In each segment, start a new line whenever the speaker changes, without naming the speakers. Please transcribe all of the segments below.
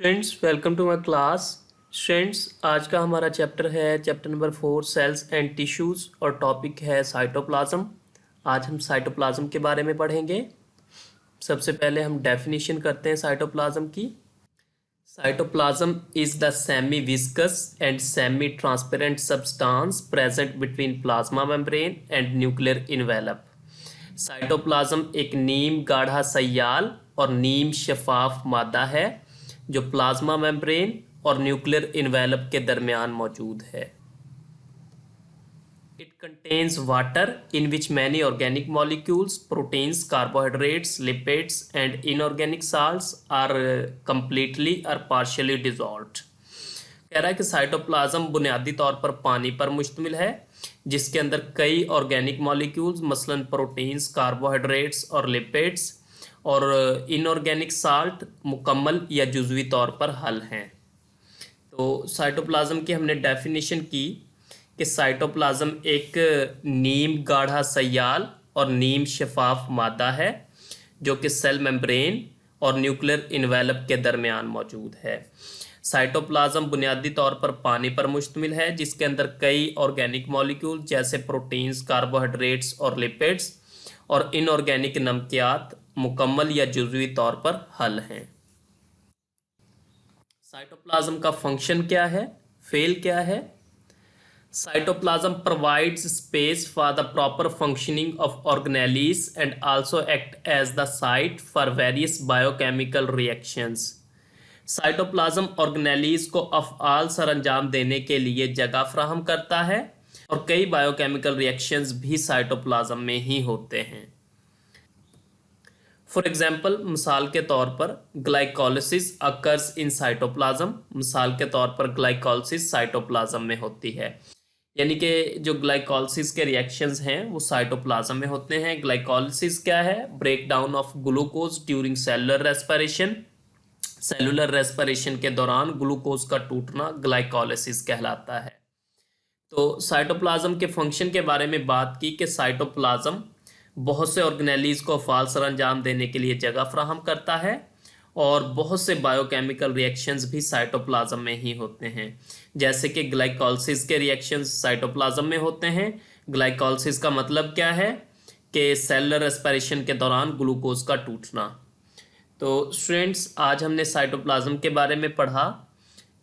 Students welcome to my class. Students आज का हमारा चैप्टर है chapter number 4 cells and tissues और टॉपिक है साइटोप्लाज्म। आज हम साइटोप्लाज्म के बारे में पढ़ेंगे। सबसे पहले हम डेफिनेशन करते हैं साइटोप्लाज्म की। Cytoplasm is the semi viscous and semi transparent substance present between plasma membrane and nuclear envelope. Cytoplasm एक नीम गाढ़ा सयाल और नीम शफाफ मादा है जो प्लाज्मा मेम्ब्रेन और न्यूक्लियर इन्वेलप के दरमियान मौजूद है। It contains water in which many organic molecules, proteins, carbohydrates, lipids and inorganic salts are completely or partially dissolved. कह रहा है कि साइटोप्लाज्म बुनियादी तौर पर पानी पर मुश्तमिल है जिसके अंदर कई ऑर्गेनिक मॉलिक्यूल्स मसलन प्रोटीन्स, कार्बोहाइड्रेट्स और लिपिड्स और इनऑर्गेनिक साल्ट मुकम्मल या जुज़वी तौर पर हल हैं। तो साइटोप्लाज्म की हमने डेफिनेशन की कि साइटोप्लाज्म एक नीम गाढ़ा सयाल और नीम शफाफ मादा है जो कि सेल मेम्ब्रेन और न्यूक्लियर इन्वेलप के दरमियान मौजूद है। साइटोप्लाज्म बुनियादी तौर पर पानी पर मुश्तमिल है जिसके अंदर कई ऑर्गेनिक मॉलिक्यूल जैसे प्रोटीन्स, कार्बोहाइड्रेट्स और लिपिड्स और इनऑर्गेनिक नमकियात मुकम्मल या जुज़वी तौर पर हल हैं। साइटोप्लाज्म का फंक्शन क्या है, फेल क्या है? Cytoplasm provides space for the proper functioning of organelles and also act as the site for various biochemical reactions. Cytoplasm organelles को अफ़आल सर अंजाम देने के लिए जगह फ्राहम करता है और कई बायोकेमिकल रिएक्शंस भी साइटोप्लाज्म में ही होते हैं। फॉर एग्जाम्पल, मिसाल के तौर पर ग्लाइकोलिसिस अकर्स इन साइटोप्लाज्म। मिसाल के तौर पर ग्लाइकोलिसिस साइटोप्लाज्म में होती है, यानी कि जो ग्लाइकोलिसिस के रिएक्शंस हैं वो साइटोप्लाज्म में होते हैं। ग्लाइकोलिसिस क्या है? Break down of glucose during cellular respiration. Cellular respiration के दौरान ग्लूकोज का टूटना ग्लाइकोलिसिस कहलाता है। तो साइटोप्लाज्म के फंक्शन के बारे में बात की कि साइटोप्लाज्म बहुत से ऑर्गेनेलीज को फ़ाल सर अंजाम देने के लिए जगह फ्राहम करता है और बहुत से बायोकेमिकल रिएक्शंस भी साइटोप्लाज्म में ही होते हैं, जैसे कि ग्लाइकोलिसिस के रिएक्शंस साइटोप्लाज्म में होते हैं। ग्लाइकोलिसिस का मतलब क्या है कि सेलुलर रेस्पिरेशन के दौरान ग्लूकोज का टूटना। तो स्टूडेंट्स आज हमने साइटोप्लाज्म के बारे में पढ़ा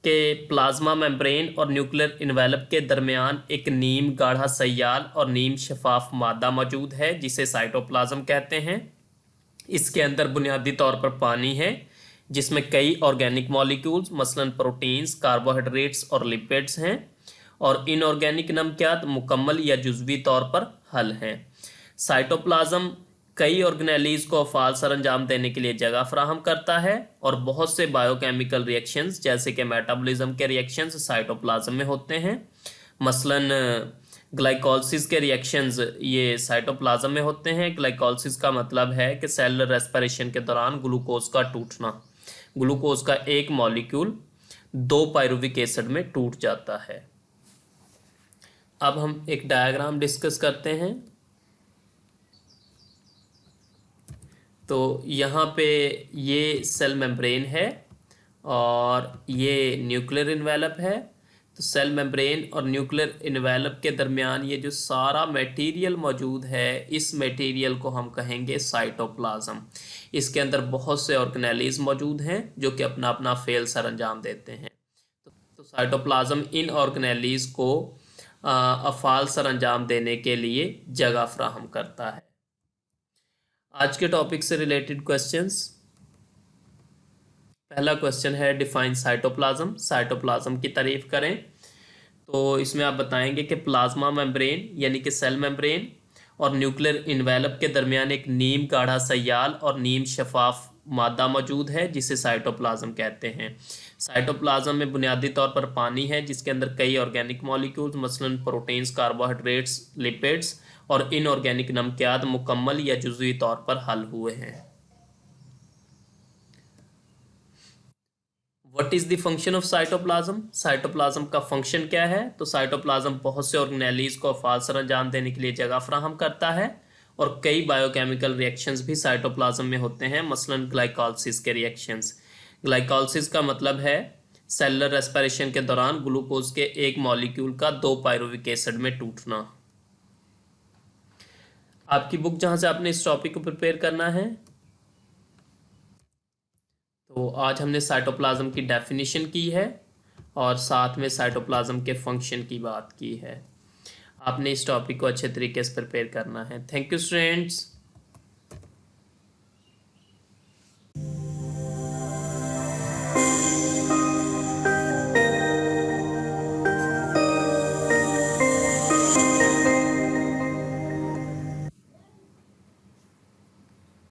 कि प्लाज्मा मेम्ब्रेन और न्यूक्लियर इन्वेलप के दरमियान एक नीम गाढ़ा सयाल और नीम शफाफ मादा मौजूद है जिसे साइटोप्लाज्म कहते हैं। इसके अंदर बुनियादी तौर पर पानी है जिसमें कई ऑर्गेनिक मॉलिक्यूल्स मसलन प्रोटीन्स, कार्बोहाइड्रेट्स और लिपिड्स हैं और इनऑर्गेनिक नमकियात मुकम्मल या जुज़वी तौर पर हल हैं। साइटोप्लाज्म कई ऑर्गेनेलीज को अफ़आल सर अंजाम देने के लिए जगह फ्राहम करता है और बहुत से बायोकेमिकल रिएक्शंस जैसे कि मेटाबॉलिज्म के रिएक्शंस साइटोप्लाज्म में होते हैं। मसलन ग्लाइकोलिसिस के रिएक्शंस ये साइटोप्लाज्म में होते हैं। ग्लाइकोलिसिस का मतलब है कि सेलुलर रेस्पिरेशन के दौरान ग्लूकोज का टूटना। ग्लूकोज का एक मॉलिक्यूल 2 पायरुविक एसिड में टूट जाता है। अब हम एक डायग्राम डिस्कस करते हैं। तो यहाँ पे ये सेल मेम्ब्रेन है और ये न्यूक्लियर इन्वेलप है। तो सेल मेम्ब्रेन और न्यूक्लियर इन्वेलप के दरमियान ये जो सारा मटेरियल मौजूद है इस मटेरियल को हम कहेंगे साइटोप्लाज्म। इसके अंदर बहुत से ऑर्गेनेलीज मौजूद हैं जो कि अपना अपना फेल सर अंजाम देते हैं। तो साइटोप्लाज्म इन ऑर्गेनेलीज को अफ़ाल सर अंजाम देने के लिए जगह फ्राहम करता है। आज के टॉपिक से रिलेटेड क्वेश्चंस। पहला क्वेश्चन है डिफाइन साइटोप्लाज्म। साइटोप्लाज्म की तारीफ करें। तो इसमें आप बताएंगे कि प्लाज्मा मेम्ब्रेन यानी कि सेल मेम्ब्रेन और न्यूक्लियर इन्वेलप के दरमियान एक नीम गाढ़ा सयाल और नीम शफाफ मादा मौजूद है जिसे साइटोप्लाज्म कहते हैं। साइटोप्लाज्म में बुनियादी तौर पर पानी है जिसके अंदर कई ऑर्गेनिक मॉलिक्यूल्स मसलन प्रोटीन्स, कार्बोहाइड्रेट्स, लिपिड्स और इनऑर्गेनिक नमकियात मुकम्मल या जुज़वी तौर पर हल हुए हैं। What is the function of cytoplasm? Cytoplasm का फंक्शन क्या है? तो साइटोप्लाज्म बहुत से ऑर्गेनेलीज को अफ़ाल सर अंजाम देने के लिए जगह फ्राहम करता है और कई बायोकेमिकल रिएक्शंस भी साइटोप्लाज्म में होते हैं मसलन ग्लाइकोलिसिस के रिएक्शंस। ग्लाइकोलिसिस का मतलब है सेलुलर रेस्पिरेशन के दौरान ग्लूकोज के एक मॉलिक्यूल का 2 पायरुविक एसिड में टूटना। आपकी बुक जहां से आपने इस टॉपिक को प्रिपेयर करना है, तो आज हमने साइटोप्लाज्म की डेफिनेशन की है और साथ में साइटोप्लाज्म के फंक्शन की बात की है। आपने इस टॉपिक को अच्छे तरीके से प्रिपेयर करना है। Thank you students.